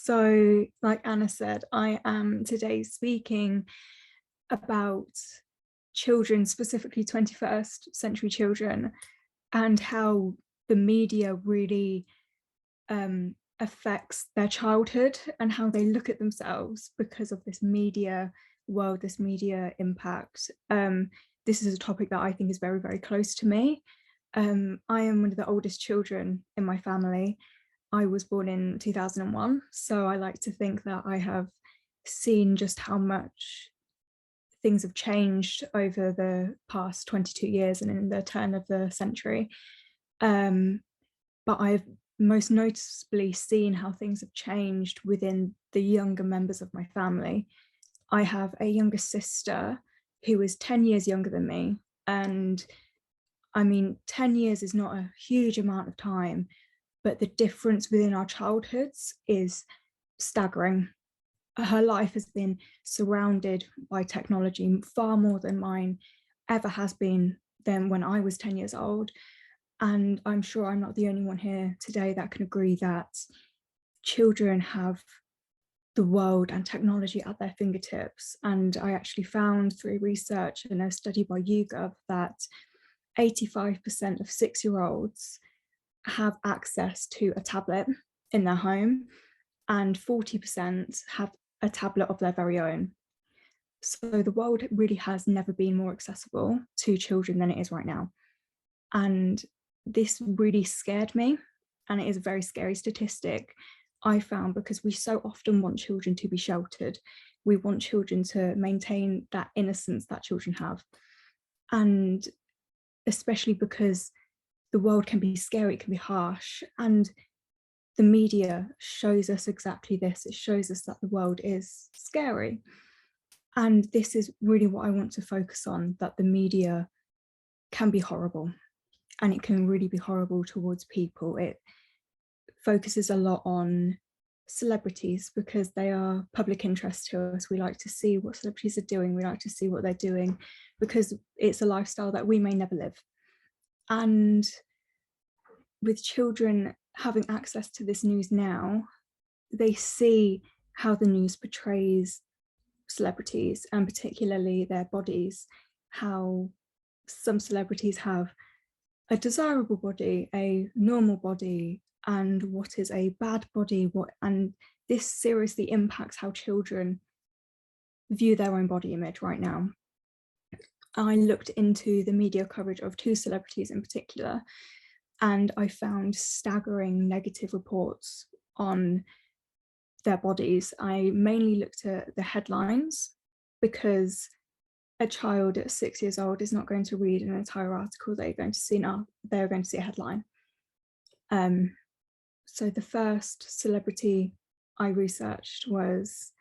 So, like Anna said, I am today speaking about children, specifically 21st century children, and how the media really affects their childhood and how they look at themselves because of this media world, this media impact. This is a topic that I think is very, very close to me. I am one of the oldest children in my family. I was born in 2001, so I like to think that I have seen just how much things have changed over the past 22 years and in the turn of the century. But I've most noticeably seen how things have changed within the younger members of my family. I have a younger sister who is 10 years younger than me. And I mean, 10 years is not a huge amount of time, but the difference within our childhoods is staggering. Her life has been surrounded by technology far more than mine ever has been than when I was 10 years old. And I'm sure I'm not the only one here today that can agree that children have the world and technology at their fingertips. And I actually found through research and a study by YouGov that 85% of 6-year-olds have access to a tablet in their home, and 40% have a tablet of their very own. So the world really has never been more accessible to children than it is right now. And this really scared me, and it is a very scary statistic I found, because we so often want children to be sheltered. We want children to maintain that innocence that children have. And especially because the world can be scary, it can be harsh, and the media shows us exactly this. It shows us that the world is scary. And this is really what I want to focus on, that the media can be horrible, and it can really be horrible towards people. It focuses a lot on celebrities because they are public interest to us. We like to see what celebrities are doing. We like to see what they're doing because it's a lifestyle that we may never live. And with children having access to this news now, they see how the news portrays celebrities, and particularly their bodies, how some celebrities have a desirable body, a normal body, and what is a bad body, and this seriously impacts how children view their own body image right now. I looked into the media coverage of 2 celebrities in particular, and I found staggering negative reports on their bodies. I mainly looked at the headlines because a child at 6 years old is not going to read an entire article. They're going to see a headline. So the first celebrity I researched was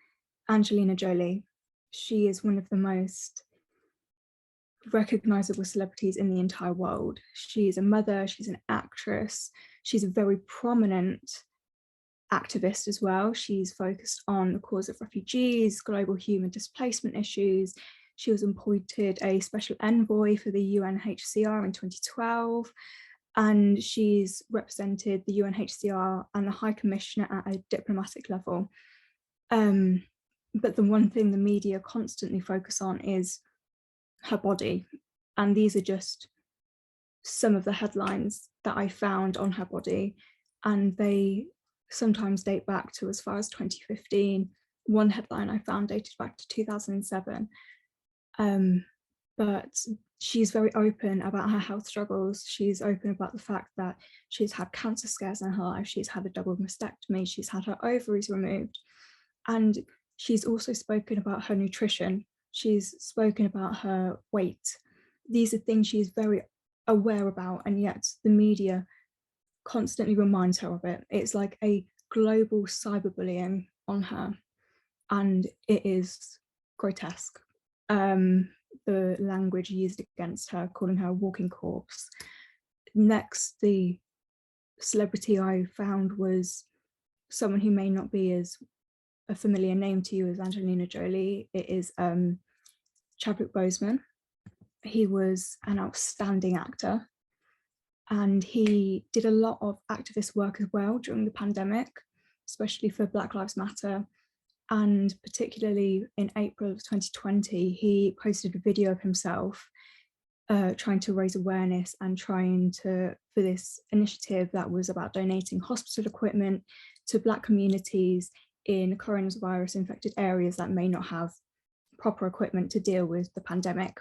Angelina Jolie. She is one of the most recognizable celebrities in the entire world. She's a mother, she's an actress, she's a very prominent activist as well. She's focused on the cause of refugees, global human displacement issues. She was appointed a special envoy for the UNHCR in 2012, and she's represented the UNHCR and the High Commissioner at a diplomatic level. But the one thing the media constantly focus on is her body, and these are just some of the headlines that I found on her body, and they sometimes date back to as far as 2015. One headline I found dated back to 2007. But she's very open about her health struggles. She's open about the fact that she's had cancer scares in her life. She's had a double mastectomy. She's had her ovaries removed. And she's also spoken about her nutrition. She's spoken about her weight. These are things she's very aware about, and yet the media constantly reminds her of it. It's like a global cyberbullying on her, and it is grotesque. The language used against her, calling her a walking corpse. Next, the celebrity I found was someone who may not be as a familiar name to you as Angelina Jolie. It is Chadwick Boseman. He was an outstanding actor, and he did a lot of activist work as well during the pandemic. especially for Black Lives Matter. And particularly in April of 2020, he posted a video of himself trying to raise awareness and trying to, for this initiative that was about donating hospital equipment to Black communities in coronavirus infected areas that may not have proper equipment to deal with the pandemic.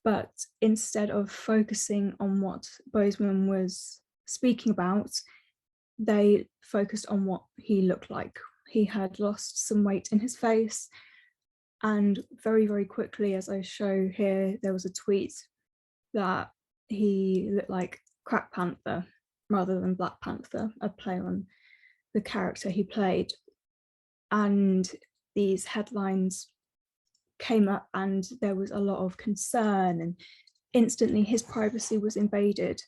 But instead of focusing on what Boseman was speaking about, they focused on what he looked like. He had lost some weight in his face, and very, very quickly, as I show here, there was a tweet that he looked like Crack Panther rather than Black Panther, a play on the character he played. And these headlines came up and there was a lot of concern, and instantly his privacy was invaded.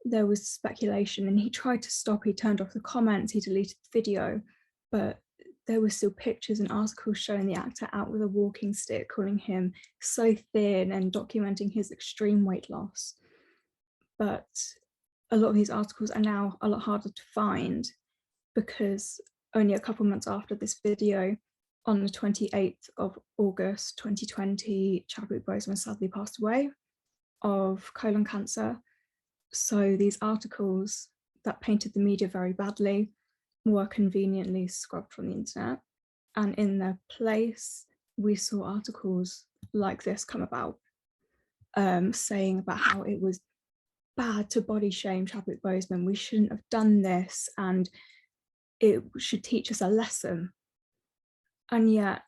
There was speculation, and he tried to stop. He turned off the comments, he deleted the video, but there were still pictures and articles showing the actor out with a walking stick, calling him so thin and documenting his extreme weight loss. But a lot of these articles are now a lot harder to find, because only a couple months after this video, on the 28th of August 2020, Chadwick Boseman sadly passed away of colon cancer. So these articles that painted the media very badly were conveniently scrubbed from the internet. And in their place, we saw articles like this come about, saying about how it was bad to body shame Chadwick Boseman. We shouldn't have done this, and it should teach us a lesson. And yet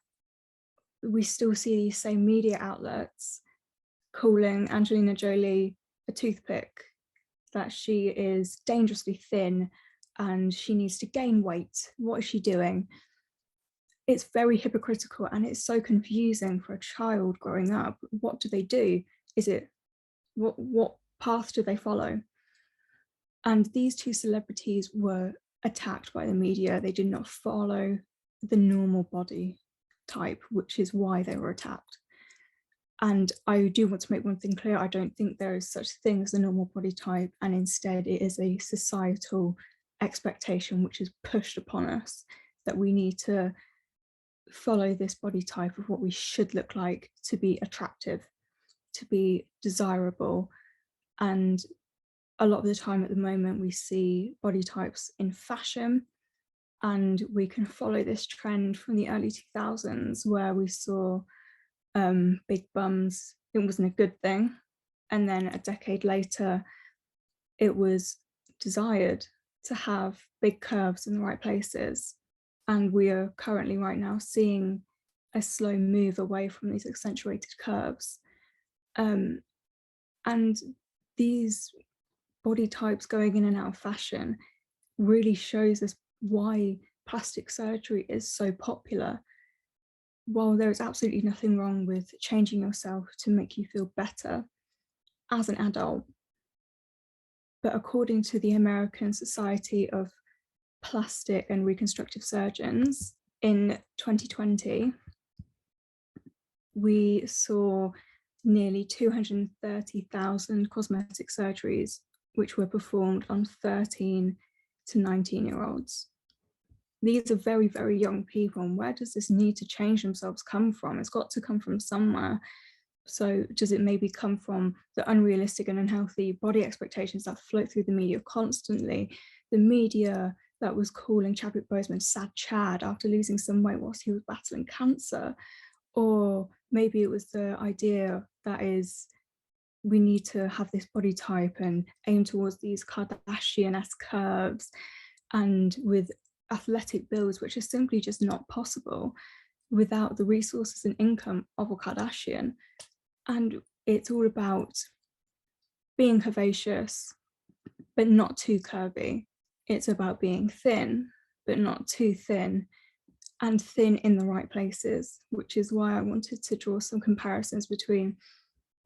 we still see these same media outlets calling Angelina Jolie a toothpick, that she is dangerously thin and she needs to gain weight. What is she doing? It's very hypocritical, and it's so confusing for a child growing up. What do they do? Is it, what path do they follow? And these two celebrities were attacked by the media. They did not follow the normal body type, which is why they were attacked. And I do want to make one thing clear. I don't think there is such thing as a normal body type, and instead it is a societal expectation which is pushed upon us, that we need to follow this body type of what we should look like to be attractive, to be desirable. And a lot of the time at the moment we see body types in fashion, and we can follow this trend from the early 2000s where we saw big bums. It wasn't a good thing, and then a decade later it was desired to have big curves in the right places. And we are currently right now seeing a slow move away from these accentuated curves. And these body types going in and out of fashion really shows us why plastic surgery is so popular. While there is absolutely nothing wrong with changing yourself to make you feel better as an adult, but according to the American Society of Plastic and Reconstructive Surgeons, in 2020, we saw nearly 230,000 cosmetic surgeries which were performed on 13 to 19-year-olds. These are very, very young people, and where does this need to change themselves come from? It's got to come from somewhere. So does it maybe come from the unrealistic and unhealthy body expectations that float through the media constantly? The media that was calling Chadwick Boseman sad Chad after losing some weight whilst he was battling cancer. Or maybe it was the idea that is, we need to have this body type and aim towards these Kardashian-esque curves, and with athletic builds, which are simply just not possible without the resources and income of a Kardashian. And it's all about being curvaceous, but not too curvy. It's about being thin, but not too thin, and thin in the right places, which is why I wanted to draw some comparisons between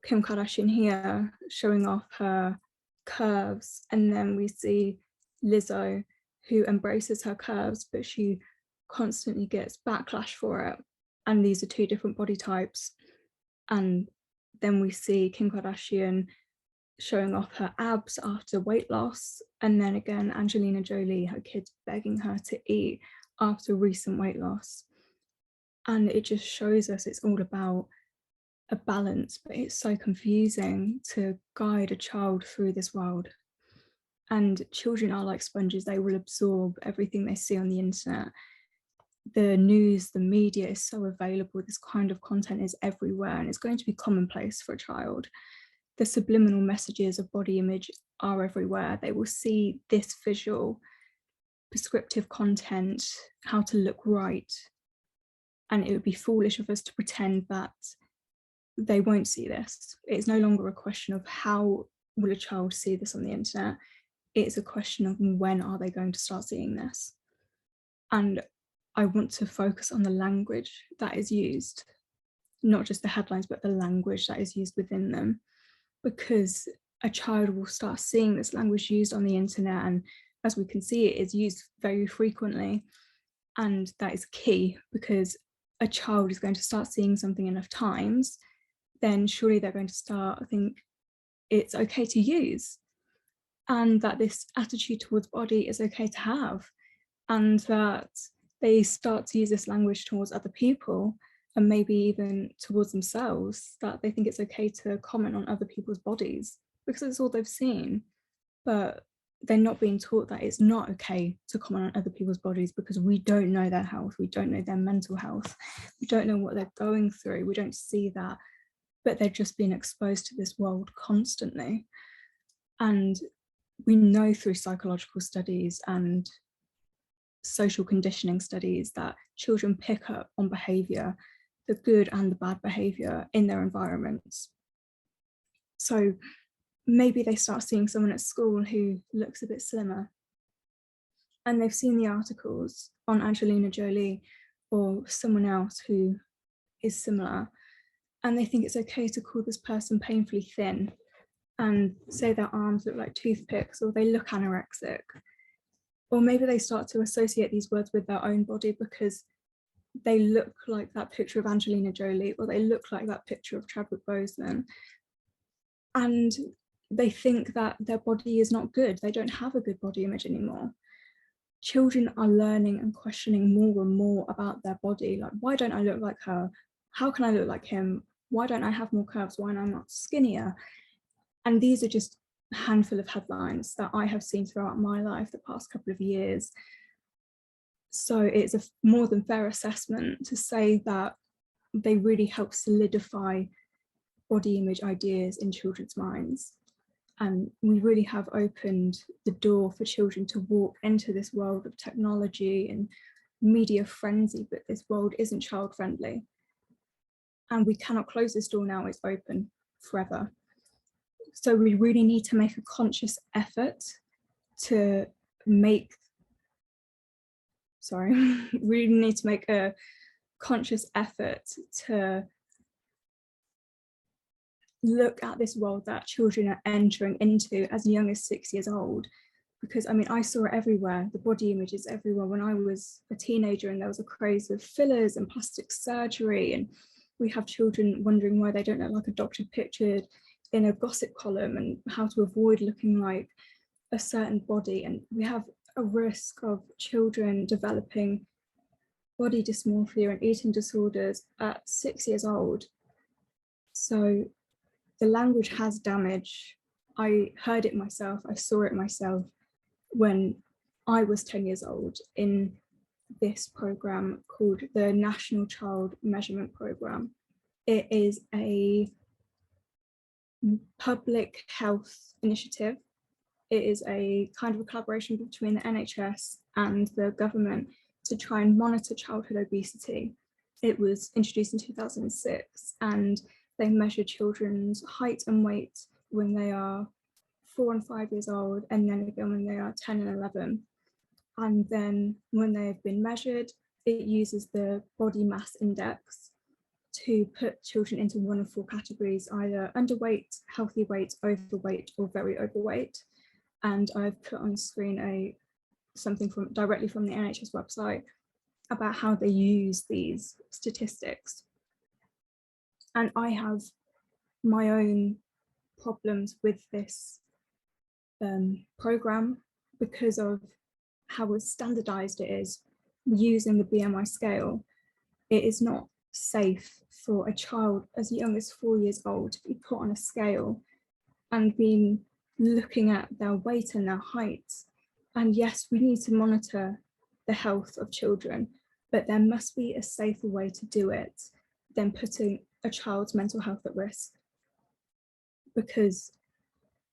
Kim Kardashian here showing off her curves, and then we see Lizzo, who embraces her curves, but she constantly gets backlash for it. And these are two different body types. And then we see Kim Kardashian showing off her abs after weight loss. And then again, Angelina Jolie, her kids begging her to eat after recent weight loss. And it just shows us it's all about a balance, but it's so confusing to guide a child through this world. And children are like sponges, they will absorb everything they see on the internet. The news, the media is so available, this kind of content is everywhere, and it's going to be commonplace for a child. The subliminal messages of body image are everywhere. They will see this visual, prescriptive content, how to look right. And it would be foolish of us to pretend that they won't see this. It's no longer a question of how will a child see this on the internet. It's a question of when are they going to start seeing this. And I want to focus on the language that is used, not just the headlines, but the language that is used within them, because a child will start seeing this language used on the internet. And as we can see, it is used very frequently. And that is key, because a child is going to start seeing something enough times, then surely they're going to start, I think, it's okay to use, and that this attitude towards body is okay to have, and that they start to use this language towards other people and maybe even towards themselves, that they think it's okay to comment on other people's bodies because it's all they've seen. But they're not being taught that it's not okay to comment on other people's bodies, because we don't know their health, we don't know their mental health, we don't know what they're going through, we don't see that, but they're just being exposed to this world constantly. And we know through psychological studies and social conditioning studies that children pick up on behaviour, the good and the bad behaviour in their environments. So maybe they start seeing someone at school who looks a bit slimmer, and they've seen the articles on Angelina Jolie or someone else who is similar, and they think it's okay to call this person painfully thin and say their arms look like toothpicks, or they look anorexic. Or maybe they start to associate these words with their own body because they look like that picture of Angelina Jolie, or they look like that picture of Chadwick Boseman. And they think that their body is not good. They don't have a good body image anymore. Children are learning and questioning more and more about their body. Like, why don't I look like her? How can I look like him? Why don't I have more curves? Why am I not skinnier? And these are just a handful of headlines that I have seen throughout my life the past couple of years. So it's a more than fair assessment to say that they really help solidify body image ideas in children's minds. And we really have opened the door for children to walk into this world of technology and media frenzy, but this world isn't child friendly. And we cannot close this door now, it's open forever. So we really need to make a conscious effort to make, we need to make a conscious effort to look at this world that children are entering into as young as 6 years old. Because I mean, I saw it everywhere, the body images everywhere when I was a teenager, and there was a craze of fillers and plastic surgery, and we have children wondering why they don't look like a doctor pictured in a gossip column, and how to avoid looking like a certain body. And we have a risk of children developing body dysmorphia and eating disorders at 6 years old. So the language has damage. I heard it myself, I saw it myself when I was 10 years old in this program called the National Child Measurement Program. It is a public health initiative. It is a kind of a collaboration between the NHS and the government to try and monitor childhood obesity. It was introduced in 2006, and they measure children's height and weight when they are 4 and 5 years old, and then again when they are 10 and 11. And then when they have been measured, it uses the body mass index to put children into one of 4 categories, either underweight, healthy weight, overweight, or very overweight. And I've put on screen something directly from the NHS website about how they use these statistics. And I have my own problems with this program because of how standardized it is using the BMI scale. It is not safe for a child as young as 4 years old to be put on a scale and being looking at their weight and their height. And yes, we need to monitor the health of children, but there must be a safer way to do it than putting a child's mental health at risk, because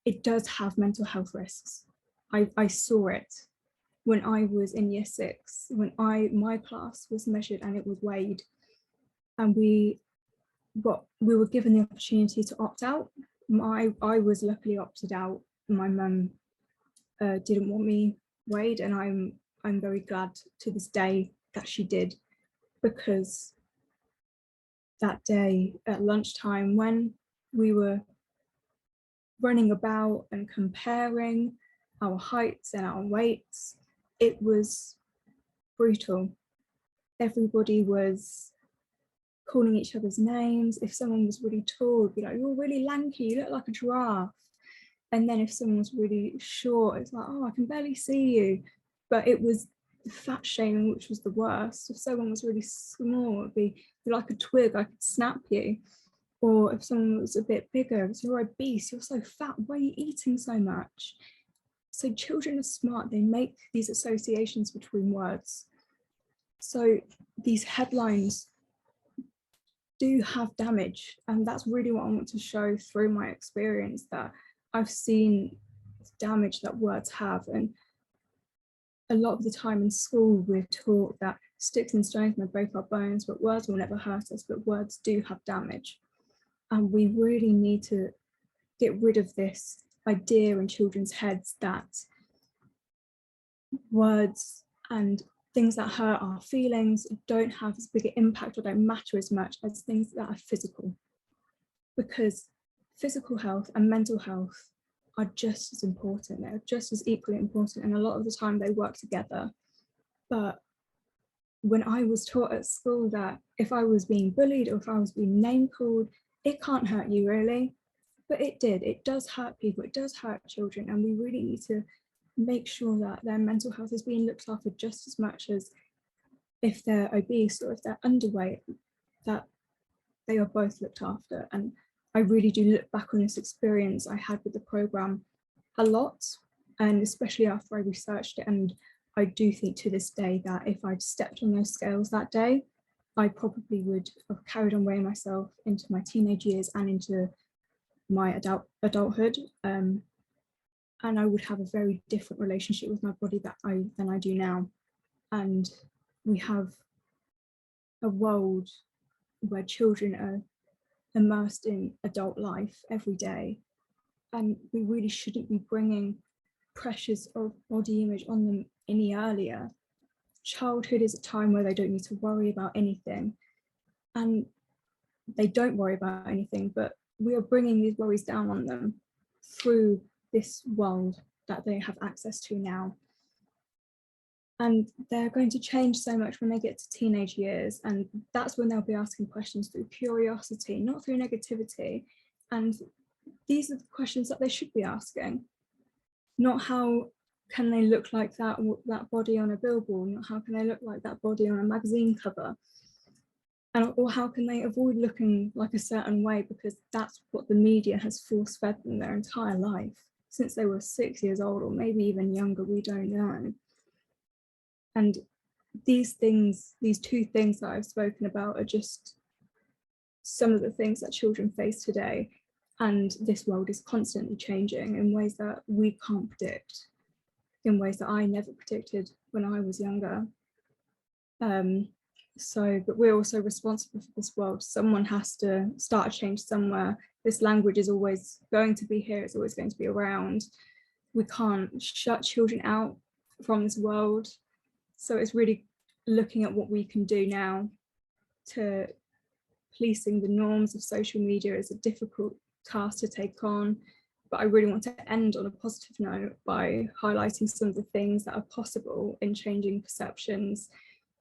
it does have mental health risks. I saw it when I was in year 6, when my class was measured and it was weighed, and we were given the opportunity to opt out. I was luckily opted out. My mum didn't want me weighed, and I'm very glad to this day that she did, because that day at lunchtime, when we were running about and comparing our heights and our weights, it was brutal. Everybody was calling each other's names. If someone was really tall, it'd be like, "You're really lanky, you look like a giraffe." And then if someone was really short, it's like, "Oh, I can barely see you." But it was the fat shaming which was the worst. If someone was really small, it'd be, "You're like a twig, I could snap you." Or if someone was a bit bigger, it's, "You're obese, you're so fat, why are you eating so much?" So children are smart, they make these associations between words. So these headlines do have damage, and that's really what I want to show through my experience, that I've seen damage that words have. And a lot of the time in school we're taught that sticks and stones may break our bones, but words will never hurt us, but words do have damage. And we really need to get rid of this idea in children's heads that words and things that hurt our feelings don't have as big an impact or don't matter as much as things that are physical. Because physical health and mental health are just as important, they're just as equally important, and a lot of the time they work together. But when I was taught at school that if I was being bullied or if I was being name called, it can't hurt you really, but it did. It does hurt people, it does hurt children, and we really need to make sure that their mental health is being looked after just as much as if they're obese or if they're underweight, that they are both looked after. And I really do look back on this experience I had with the programme a lot, and especially after I researched it. And I do think to this day that if I'd stepped on those scales that day, I probably would have carried on weighing myself into my teenage years and into my adulthood. And I would have a very different relationship with my body than I do now. And we have a world where children are immersed in adult life every day, and we really shouldn't be bringing pressures of body image on them any earlier. Childhood is a time where they don't need to worry about anything, and they don't worry about anything, but we are bringing these worries down on them through this world that they have access to now. And they're going to change so much when they get to teenage years, and that's when they'll be asking questions through curiosity, not through negativity. And these are the questions that they should be asking, not how can they look like that body on a billboard, not how can they look like that body on a magazine cover, or how can they avoid looking like a certain way, because that's what the media has force-fed them their entire life, since they were 6 years old, or maybe even younger, we don't know. And these things, these two things that I've spoken about, are just some of the things that children face today. And this world is constantly changing in ways that we can't predict, in ways that I never predicted when I was younger. But we're also responsible for this world. Someone has to start a change somewhere. This language is always going to be here, it's always going to be around. We can't shut children out from this world. So it's really looking at what we can do now. To policing the norms of social media is a difficult task to take on, but I really want to end on a positive note by highlighting some of the things that are possible in changing perceptions.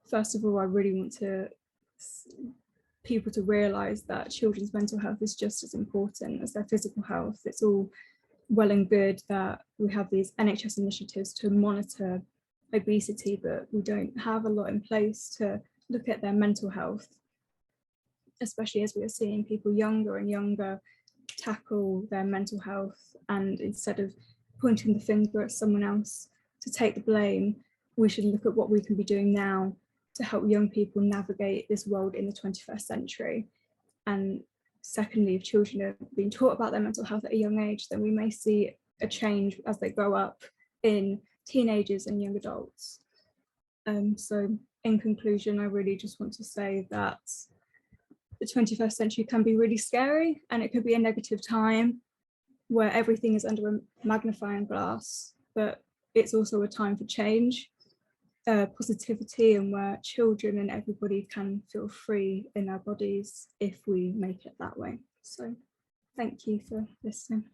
First of all, I really want to people to realise that children's mental health is just as important as their physical health. It's all well and good that we have these NHS initiatives to monitor obesity, but we don't have a lot in place to look at their mental health, especially as we are seeing people younger and younger tackle their mental health, and instead of pointing the finger at someone else to take the blame, we should look at what we can be doing now to help young people navigate this world in the 21st century. And secondly, if children are being taught about their mental health at a young age, then we may see a change as they grow up in teenagers and young adults. So in conclusion, I really just want to say that the 21st century can be really scary, and it could be a negative time where everything is under a magnifying glass, but it's also a time for change, positivity, and where children and everybody can feel free in our bodies if we make it that way. So thank you for listening.